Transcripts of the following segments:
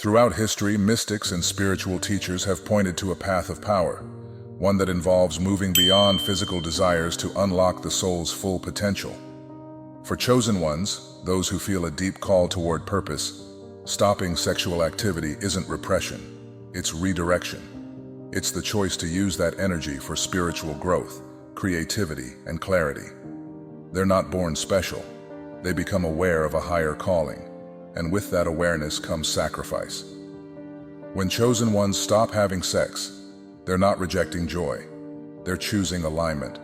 Throughout history, mystics and spiritual teachers have pointed to a path of power, one that involves moving beyond physical desires to unlock the soul's full potential. For chosen ones, those who feel a deep call toward purpose, stopping sexual activity isn't repression, it's redirection. It's the choice to use that energy for spiritual growth, creativity, and clarity. They're not born special. They become aware of a higher calling, and with that awareness comes sacrifice. When chosen ones stop having sex, they're not rejecting joy. They're choosing alignment.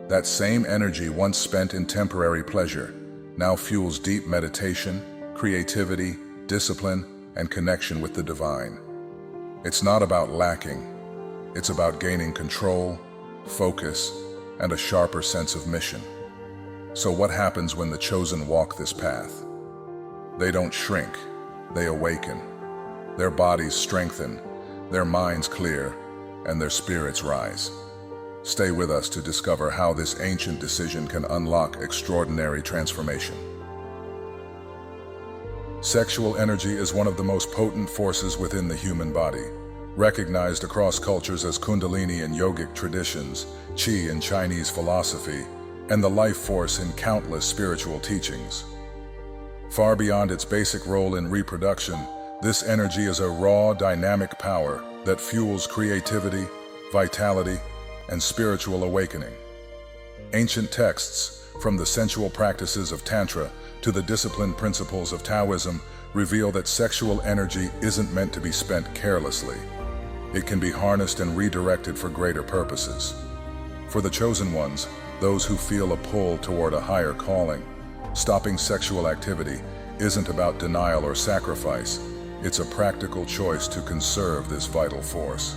That same energy once spent in temporary pleasure now fuels deep meditation, creativity, discipline, and connection with the divine. It's not about lacking. It's about gaining control, focus, and a sharper sense of mission. So what happens when the chosen walk this path? They don't shrink, they awaken. Their bodies strengthen, their minds clear, and their spirits rise. Stay with us to discover how this ancient decision can unlock extraordinary transformation. Sexual energy is one of the most potent forces within the human body, recognized across cultures as Kundalini in yogic traditions, Qi in Chinese philosophy, and the life force in countless spiritual teachings. Far beyond its basic role in reproduction, this energy is a raw, dynamic power that fuels creativity, vitality, and spiritual awakening. Ancient texts, from the sensual practices of Tantra to the disciplined principles of Taoism, reveal that sexual energy isn't meant to be spent carelessly. It can be harnessed and redirected for greater purposes. For the chosen ones, those who feel a pull toward a higher calling, stopping sexual activity isn't about denial or sacrifice. It's a practical choice to conserve this vital force.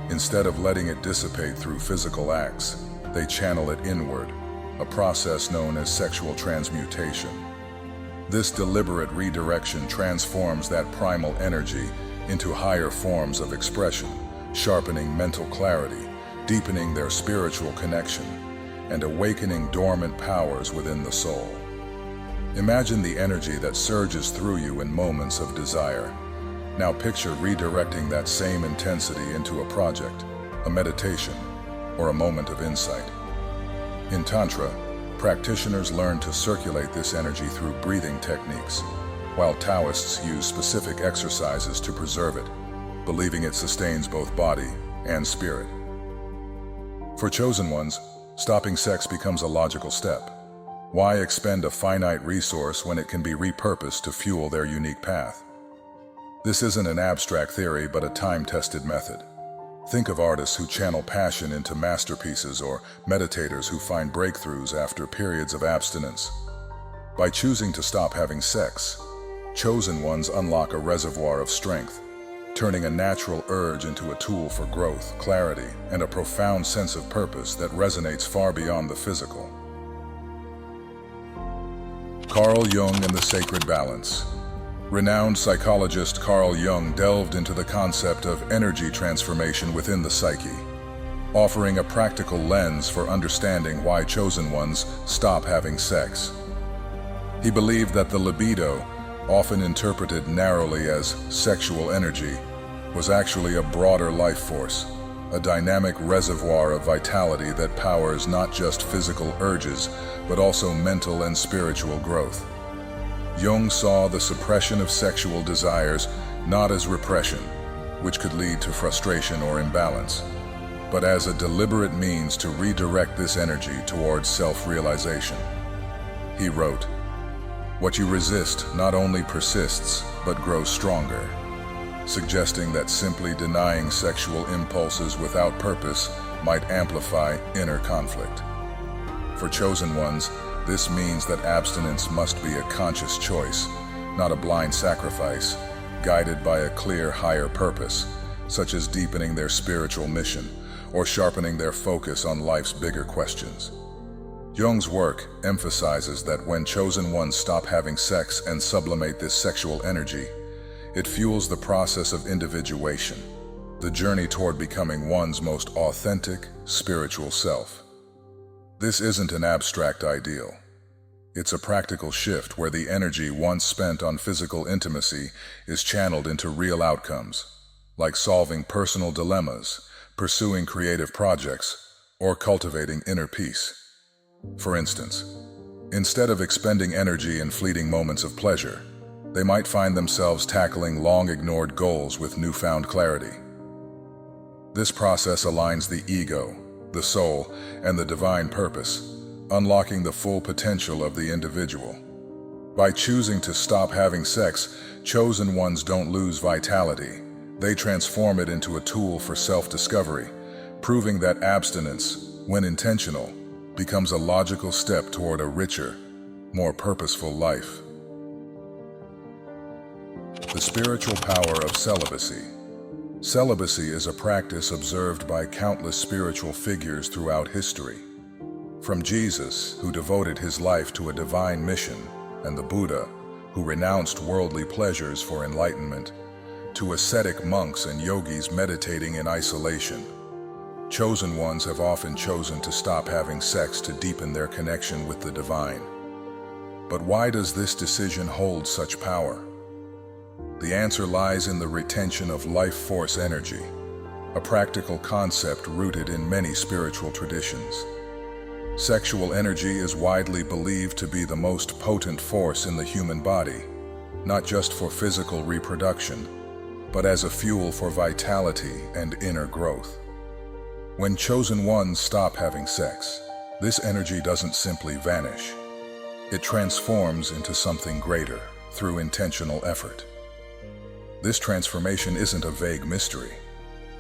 Instead of letting it dissipate through physical acts, they channel it inward, a process known as sexual transmutation. This deliberate redirection transforms that primal energy into higher forms of expression, sharpening mental clarity, deepening their spiritual connection, and awakening dormant powers within the soul. Imagine the energy that surges through you in moments of desire. Now picture redirecting that same intensity into a project, a meditation, or a moment of insight. In Tantra, practitioners learn to circulate this energy through breathing techniques, while Taoists use specific exercises to preserve it, believing it sustains both body and spirit. For chosen ones, stopping sex becomes a logical step. Why expend a finite resource when it can be repurposed to fuel their unique path? This isn't an abstract theory, but a time-tested method. Think of artists who channel passion into masterpieces or meditators who find breakthroughs after periods of abstinence. By choosing to stop having sex, chosen ones unlock a reservoir of strength, turning a natural urge into a tool for growth, clarity, and a profound sense of purpose that resonates far beyond the physical. Carl Jung and the sacred balance. Renowned psychologist Carl Jung delved into the concept of energy transformation within the psyche, offering a practical lens for understanding why chosen ones stop having sex. He believed that the libido, often interpreted narrowly as sexual energy, was actually a broader life force, a dynamic reservoir of vitality that powers not just physical urges, but also mental and spiritual growth. Jung saw the suppression of sexual desires not as repression, which could lead to frustration or imbalance, but as a deliberate means to redirect this energy towards self-realization. He wrote, "What you resist not only persists, but grows stronger," suggesting that simply denying sexual impulses without purpose might amplify inner conflict. For chosen ones, this means that abstinence must be a conscious choice, not a blind sacrifice, guided by a clear higher purpose, such as deepening their spiritual mission or sharpening their focus on life's bigger questions. Jung's work emphasizes that when chosen ones stop having sex and sublimate this sexual energy, it fuels the process of individuation, the journey toward becoming one's most authentic, spiritual self. This isn't an abstract ideal. It's a practical shift where the energy once spent on physical intimacy is channeled into real outcomes, like solving personal dilemmas, pursuing creative projects, or cultivating inner peace. For instance, instead of expending energy in fleeting moments of pleasure, they might find themselves tackling long-ignored goals with newfound clarity. This process aligns the ego, the soul, and the divine purpose, unlocking the full potential of the individual. By choosing to stop having sex, chosen ones don't lose vitality. They transform it into a tool for self-discovery, proving that abstinence, when intentional, becomes a logical step toward a richer, more purposeful life. The spiritual power of celibacy. Celibacy is a practice observed by countless spiritual figures throughout history. From Jesus, who devoted his life to a divine mission, and the Buddha, who renounced worldly pleasures for enlightenment, to ascetic monks and yogis meditating in isolation, chosen ones have often chosen to stop having sex to deepen their connection with the divine. But why does this decision hold such power? The answer lies in the retention of life force energy, a practical concept rooted in many spiritual traditions. Sexual energy is widely believed to be the most potent force in the human body, not just for physical reproduction, but as a fuel for vitality and inner growth. When chosen ones stop having sex, this energy doesn't simply vanish. It transforms into something greater through intentional effort. This transformation isn't a vague mystery.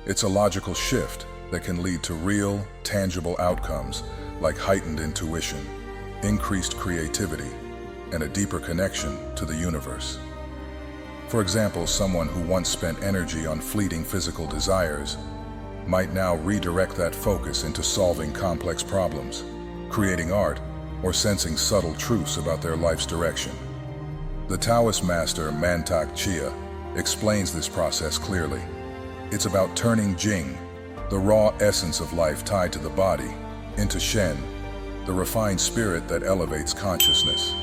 It's a logical shift that can lead to real, tangible outcomes like heightened intuition, increased creativity, and a deeper connection to the universe. For example, someone who once spent energy on fleeting physical desires might now redirect that focus into solving complex problems, creating art, or sensing subtle truths about their life's direction. The Taoist master Mantak Chia explains this process clearly. It's about turning Jing, the raw essence of life tied to the body, into Shen, the refined spirit that elevates consciousness.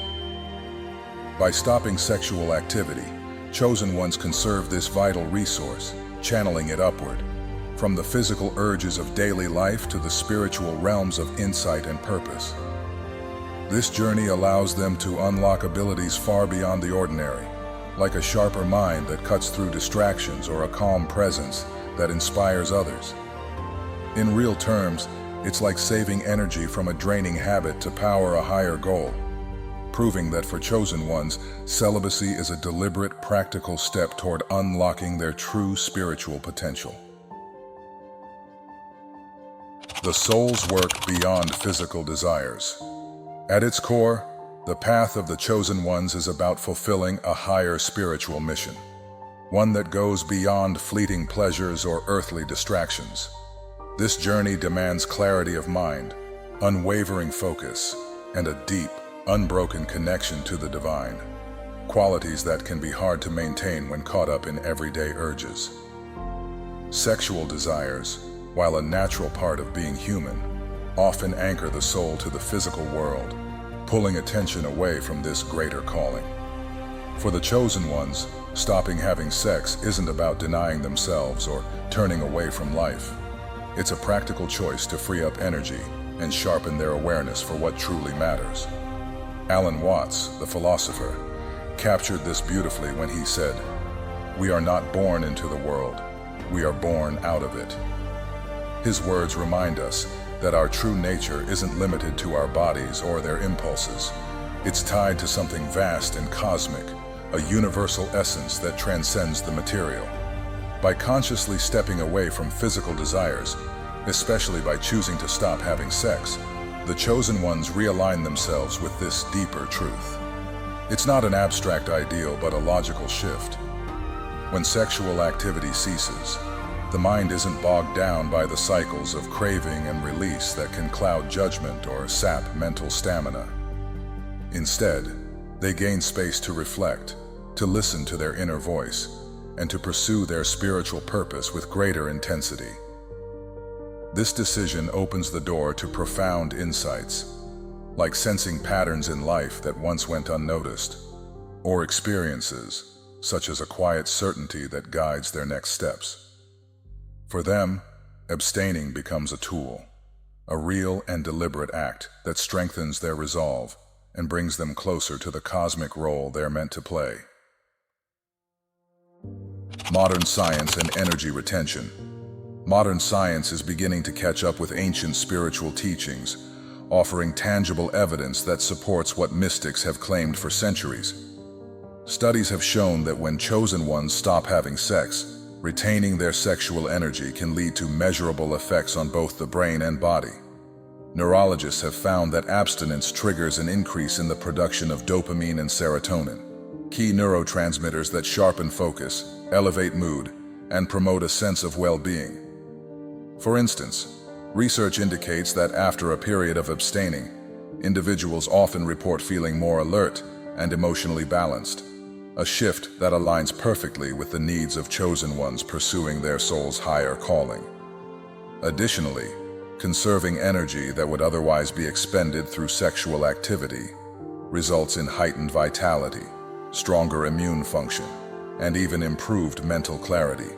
By stopping sexual activity, chosen ones conserve this vital resource, channeling it upward, from the physical urges of daily life to the spiritual realms of insight and purpose. This journey allows them to unlock abilities far beyond the ordinary, like a sharper mind that cuts through distractions or a calm presence that inspires others. In real terms, it's like saving energy from a draining habit to power a higher goal, proving that for chosen ones, celibacy is a deliberate, practical step toward unlocking their true spiritual potential. The soul's work beyond physical desires. At its core, the path of the chosen ones is about fulfilling a higher spiritual mission, one that goes beyond fleeting pleasures or earthly distractions. This journey demands clarity of mind, unwavering focus, and a deep, unbroken connection to the divine, qualities that can be hard to maintain when caught up in everyday urges. Sexual desires, while a natural part of being human, often anchor the soul to the physical world, pulling attention away from this greater calling. For the chosen ones, stopping having sex isn't about denying themselves or turning away from life. It's a practical choice to free up energy and sharpen their awareness for what truly matters. Alan Watts, the philosopher, captured this beautifully when he said, "We are not born into the world, we are born out of it." His words remind us that our true nature isn't limited to our bodies or their impulses. It's tied to something vast and cosmic, a universal essence that transcends the material. By consciously stepping away from physical desires, especially by choosing to stop having sex, the chosen ones realign themselves with this deeper truth. It's not an abstract ideal, but a logical shift. When sexual activity ceases, the mind isn't bogged down by the cycles of craving and release that can cloud judgment or sap mental stamina. Instead, they gain space to reflect, to listen to their inner voice, and to pursue their spiritual purpose with greater intensity. This decision opens the door to profound insights, like sensing patterns in life that once went unnoticed, or experiences, such as a quiet certainty that guides their next steps. For them, abstaining becomes a tool, a real and deliberate act that strengthens their resolve and brings them closer to the cosmic role they're meant to play. Modern science and energy retention. Modern science is beginning to catch up with ancient spiritual teachings, offering tangible evidence that supports what mystics have claimed for centuries. Studies have shown that when chosen ones stop having sex, retaining their sexual energy can lead to measurable effects on both the brain and body. Neurologists have found that abstinence triggers an increase in the production of dopamine and serotonin, key neurotransmitters that sharpen focus, elevate mood, and promote a sense of well-being. For instance, research indicates that after a period of abstaining, individuals often report feeling more alert and emotionally balanced, a shift that aligns perfectly with the needs of chosen ones pursuing their soul's higher calling. Additionally, conserving energy that would otherwise be expended through sexual activity results in heightened vitality, stronger immune function, and even improved mental clarity.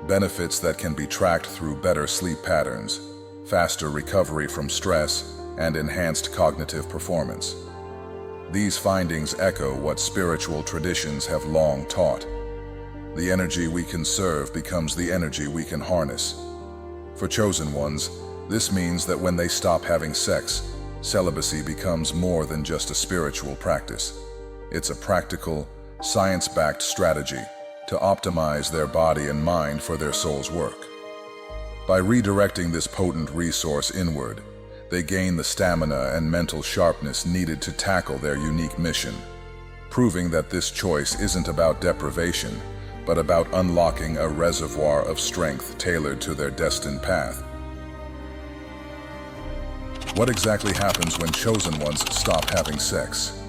Benefits that can be tracked through better sleep patterns, faster recovery from stress, and enhanced cognitive performance. These findings echo what spiritual traditions have long taught. The energy we conserve becomes the energy we can harness. For chosen ones, this means that when they stop having sex, celibacy becomes more than just a spiritual practice. It's a practical, science-backed strategy to optimize their body and mind for their soul's work. By redirecting this potent resource inward, they gain the stamina and mental sharpness needed to tackle their unique mission, proving that this choice isn't about deprivation, but about unlocking a reservoir of strength tailored to their destined path. What exactly happens when chosen ones stop having sex?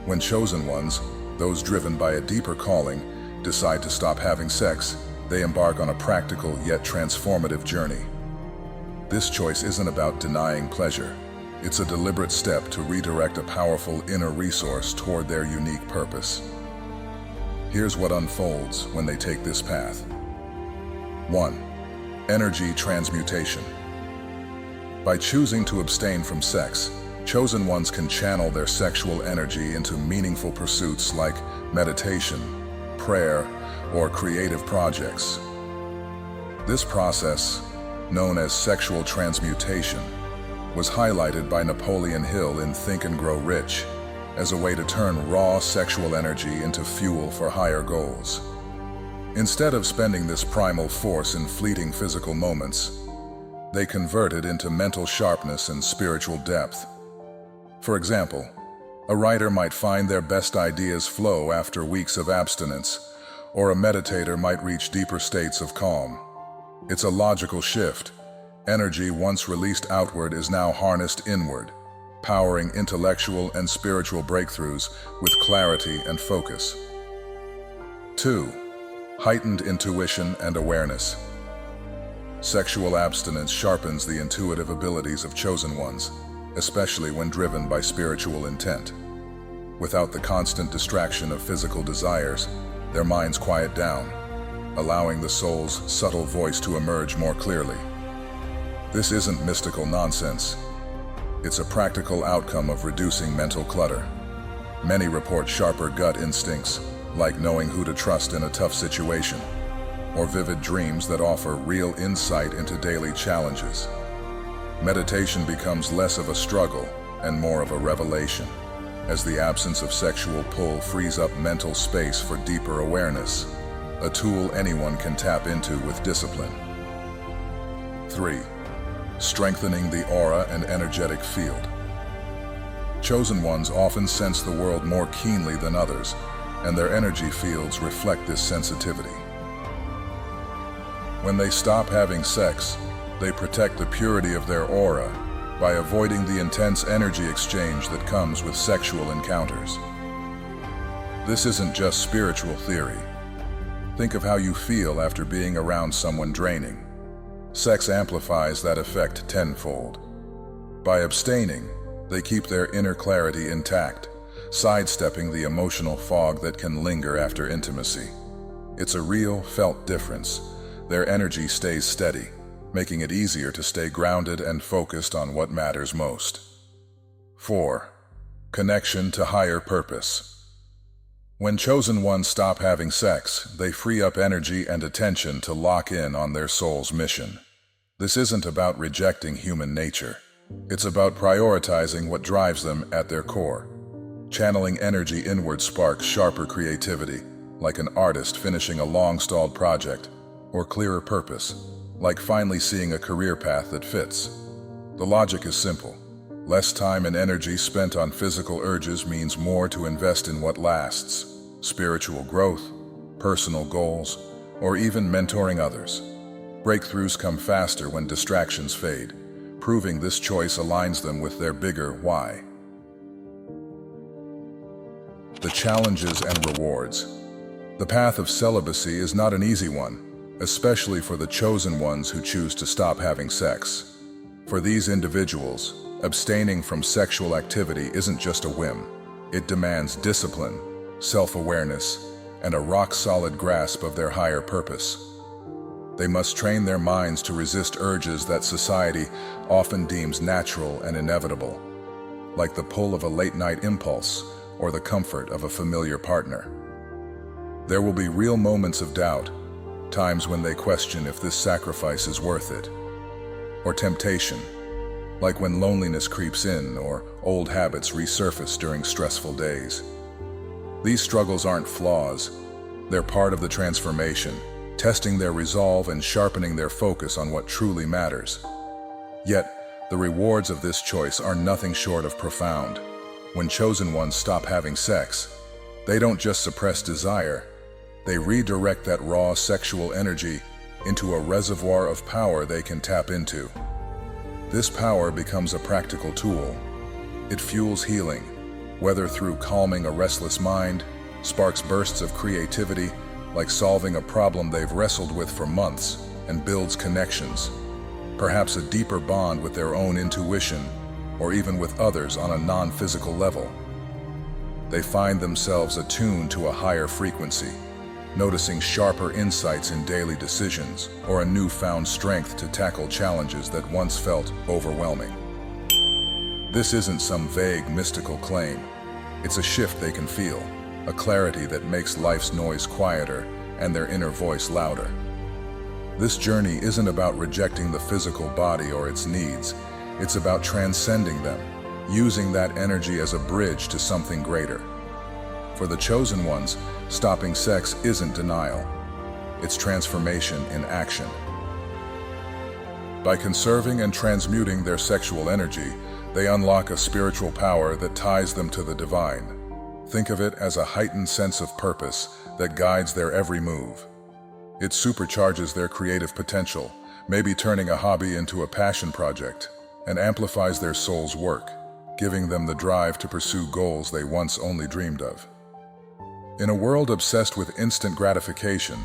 When chosen ones, those driven by a deeper calling, decide to stop having sex, they embark on a practical yet transformative journey. This choice isn't about denying pleasure. It's a deliberate step to redirect a powerful inner resource toward their unique purpose. Here's what unfolds when they take this path. 1. Energy transmutation. By choosing to abstain from sex, chosen ones can channel their sexual energy into meaningful pursuits like meditation, prayer, or creative projects. This process, known as sexual transmutation, was highlighted by Napoleon Hill in Think and Grow Rich as a way to turn raw sexual energy into fuel for higher goals. Instead of spending this primal force in fleeting physical moments, they convert it into mental sharpness and spiritual depth. For example, a writer might find their best ideas flow after weeks of abstinence, or a meditator might reach deeper states of calm. It's a logical shift. Energy once released outward is now harnessed inward, powering intellectual and spiritual breakthroughs with clarity and focus. 2. Heightened intuition and awareness. Sexual abstinence sharpens the intuitive abilities of chosen ones, especially when driven by spiritual intent. Without the constant distraction of physical desires, their minds quiet down, allowing the soul's subtle voice to emerge more clearly. This isn't mystical nonsense. It's a practical outcome of reducing mental clutter. Many report sharper gut instincts, like knowing who to trust in a tough situation, or vivid dreams that offer real insight into daily challenges. Meditation becomes less of a struggle and more of a revelation, as the absence of sexual pull frees up mental space for deeper awareness, a tool anyone can tap into with discipline. 3. Strengthening the aura and energetic field. Chosen ones often sense the world more keenly than others, and their energy fields reflect this sensitivity. When they stop having sex, they protect the purity of their aura by avoiding the intense energy exchange that comes with sexual encounters. This isn't just spiritual theory. Think of how you feel after being around someone draining. Sex amplifies that effect tenfold. By abstaining, They keep their inner clarity intact, sidestepping the emotional fog that can linger after intimacy. It's a real, felt difference. Their energy stays steady, making it easier to stay grounded and focused on what matters most. 4. Connection to higher purpose. When chosen ones stop having sex, they free up energy and attention to lock in on their soul's mission. This isn't about rejecting human nature. It's about prioritizing what drives them at their core. Channeling energy inward sparks sharper creativity, like an artist finishing a long-stalled project, or clearer purpose, like finally seeing a career path that fits. The logic is simple. Less time and energy spent on physical urges means more to invest in what lasts: spiritual growth, personal goals, or even mentoring others. Breakthroughs come faster when distractions fade, proving this choice aligns them with their bigger why. The challenges and rewards. The path of celibacy is not an easy one, especially for the chosen ones who choose to stop having sex. For these individuals, abstaining from sexual activity isn't just a whim. It demands discipline, self-awareness, and a rock-solid grasp of their higher purpose. They must train their minds to resist urges that society often deems natural and inevitable, like the pull of a late-night impulse or the comfort of a familiar partner. There will be real moments of doubt, times when they question if this sacrifice is worth it, or temptation, like when loneliness creeps in or old habits resurface during stressful days. These struggles aren't flaws, they're part of the transformation, testing their resolve and sharpening their focus on what truly matters. Yet, the rewards of this choice are nothing short of profound. When chosen ones stop having sex, they don't just suppress desire, they redirect that raw sexual energy into a reservoir of power they can tap into. This power becomes a practical tool. It fuels healing, whether through calming a restless mind, sparks bursts of creativity, like solving a problem they've wrestled with for months, and builds connections, perhaps a deeper bond with their own intuition, or even with others on a non-physical level. They find themselves attuned to a higher frequency, noticing sharper insights in daily decisions, or a newfound strength to tackle challenges that once felt overwhelming. This isn't some vague, mystical claim. It's a shift they can feel, a clarity that makes life's noise quieter and their inner voice louder. This journey isn't about rejecting the physical body or its needs. It's about transcending them, using that energy as a bridge to something greater. For the chosen ones, stopping sex isn't denial. It's transformation in action. By conserving and transmuting their sexual energy, they unlock a spiritual power that ties them to the divine. Think of it as a heightened sense of purpose that guides their every move. It supercharges their creative potential, maybe turning a hobby into a passion project, and amplifies their soul's work, giving them the drive to pursue goals they once only dreamed of. In a world obsessed with instant gratification,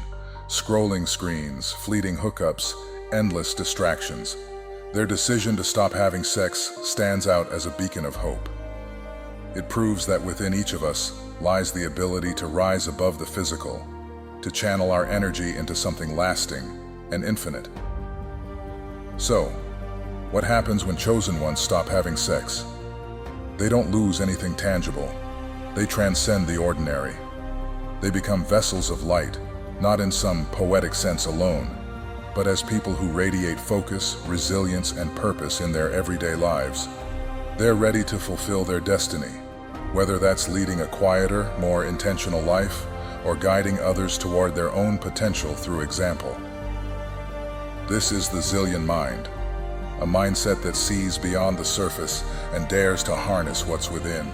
scrolling screens, fleeting hookups, endless distractions, their decision to stop having sex stands out as a beacon of hope. It proves that within each of us lies the ability to rise above the physical, to channel our energy into something lasting and infinite. So, what happens when chosen ones stop having sex? They don't lose anything tangible. They transcend the ordinary. They become vessels of light, not in some poetic sense alone, but as people who radiate focus, resilience, and purpose in their everyday lives. They're ready to fulfill their destiny, whether that's leading a quieter, more intentional life, or guiding others toward their own potential through example. This is the Zillion Mind, a mindset that sees beyond the surface and dares to harness what's within.